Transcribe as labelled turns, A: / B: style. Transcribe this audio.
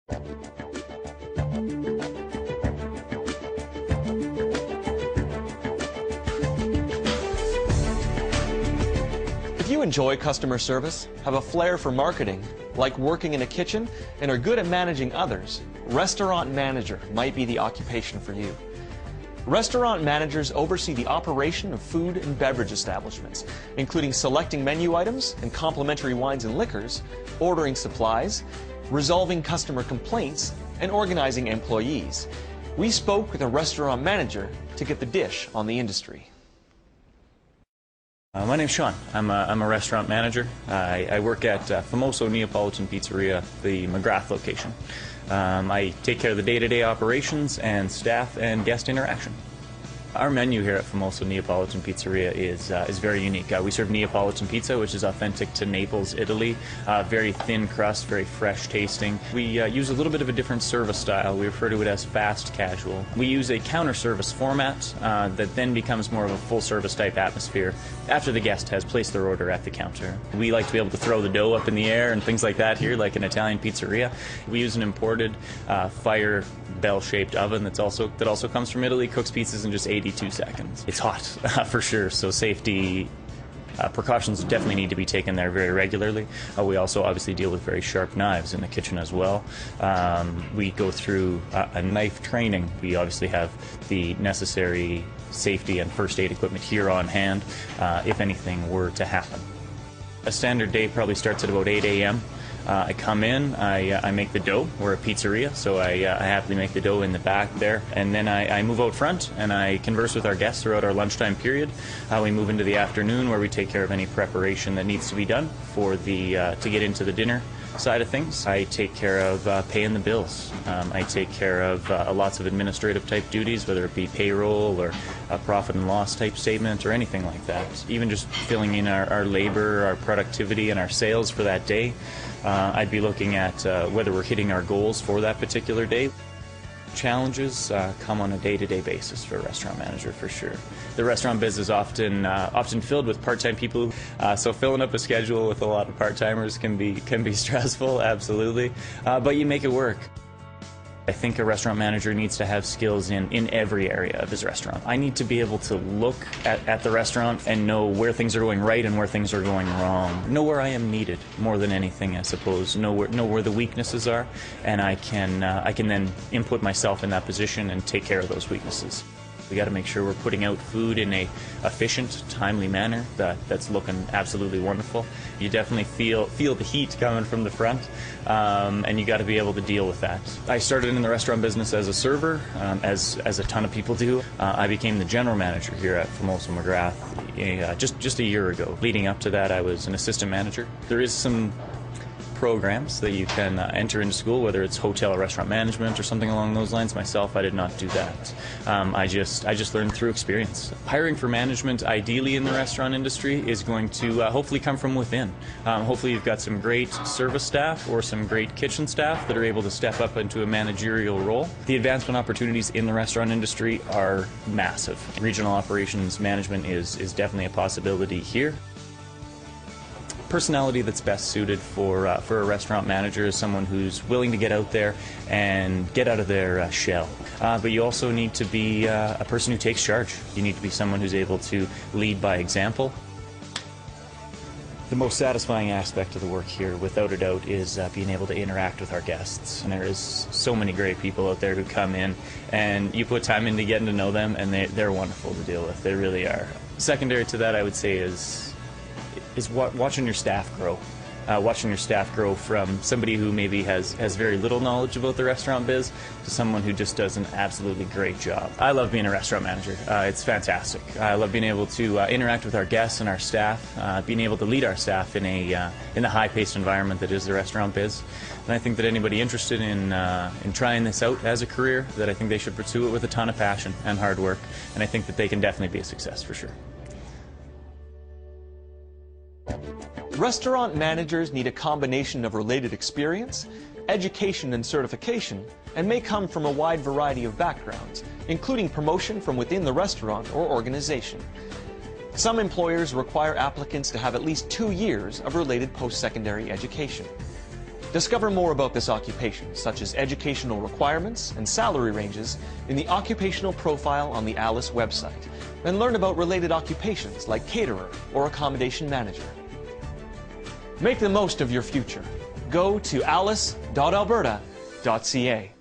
A: If you enjoy customer service, have a flair for marketing, like working in a kitchen, and are good at managing others, restaurant manager might be the occupation for you. Restaurant managers oversee the operation of food and beverage establishments, including selecting menu items and complimentary wines and liquors, ordering supplies, resolving customer complaints, and organizing employees. We spoke with a restaurant manager to get the dish on the industry.
B: My name's Sean. I'm a restaurant manager. I work at Famoso Neapolitan Pizzeria, the McGrath location. I take care of the day-to-day operations and staff and guest interaction. Our menu here at Famoso Neapolitan Pizzeria is very unique. We serve Neapolitan pizza, which is authentic to Naples, Italy. Very thin crust, very fresh tasting. We use a little bit of a different service style. We refer to it as fast casual. We use a counter service format that then becomes more of a full service type atmosphere after the guest has placed their order at the counter. We like to be able to throw the dough up in the air and things like that here, like an Italian pizzeria. We use an imported fire bell-shaped oven that also comes from Italy, cooks pizzas in just 82 seconds. It's hot for sure, so safety precautions definitely need to be taken there very regularly. We also obviously deal with very sharp knives in the kitchen as well. We go through a knife training. We obviously have the necessary safety and first aid equipment here on hand if anything were to happen. A standard day probably starts at about 8 a.m. I come in, I make the dough. We're a pizzeria, so I happily make the dough in the back there. And then I move out front and I converse with our guests throughout our lunchtime period. We move into the afternoon where we take care of any preparation that needs to be done for to get into the dinner side of things. I take care of paying the bills. I take care of lots of administrative type duties, whether it be payroll or a profit and loss type statement or anything like that. Even just filling in our labor, our productivity, and our sales for that day. I'd be looking at whether we're hitting our goals for that particular day. Challenges come on a day-to-day basis for a restaurant manager, for sure. The restaurant biz is often filled with part-time people, so filling up a schedule with a lot of part-timers can be stressful, absolutely. But you make it work. I think a restaurant manager needs to have skills in every area of his restaurant. I need to be able to look at the restaurant and know where things are going right and where things are going wrong. Know where I am needed more than anything, I suppose. Know where the weaknesses are, and I can then input myself in that position and take care of those weaknesses. We got to make sure we're putting out food in a efficient, timely manner that's looking absolutely wonderful. You definitely feel the heat coming from the front, and you got to be able to deal with that. I started in the restaurant business as a server, as a ton of people do. I became the general manager here at Famoso McGrath just a year ago. Leading up to that, I was an assistant manager. There is some programs that you can enter into school, whether it's hotel or restaurant management or something along those lines. Myself, I did not do that. I just learned through experience. Hiring for management, ideally in the restaurant industry, is going to hopefully come from within. Hopefully you've got some great service staff or some great kitchen staff that are able to step up into a managerial role. The advancement opportunities in the restaurant industry are massive. Regional operations management is definitely a possibility here. Personality that's best suited for a restaurant manager is someone who's willing to get out there and get out of their shell. But you also need to be a person who takes charge. You need to be someone who's able to lead by example. The most satisfying aspect of the work here, without a doubt, is being able to interact with our guests. And there is so many great people out there who come in, and you put time into getting to know them, and they're wonderful to deal with. They really are. Secondary to that, I would say, is watching your staff grow. Watching your staff grow from somebody who maybe has very little knowledge about the restaurant biz to someone who just does an absolutely great job. I love being a restaurant manager. It's fantastic. I love being able to interact with our guests and our staff, being able to lead our staff in the high-paced environment that is the restaurant biz. And I think that anybody interested in trying this out as a career, that I think they should pursue it with a ton of passion and hard work. And I think that they can definitely be a success for sure.
A: Restaurant managers need a combination of related experience, education and certification, and may come from a wide variety of backgrounds, including promotion from within the restaurant or organization. Some employers require applicants to have at least 2 years of related post-secondary education. Discover more about this occupation, such as educational requirements and salary ranges, in the occupational profile on the ALICE website, and learn about related occupations like caterer or accommodation manager. Make the most of your future. Go to alice.alberta.ca.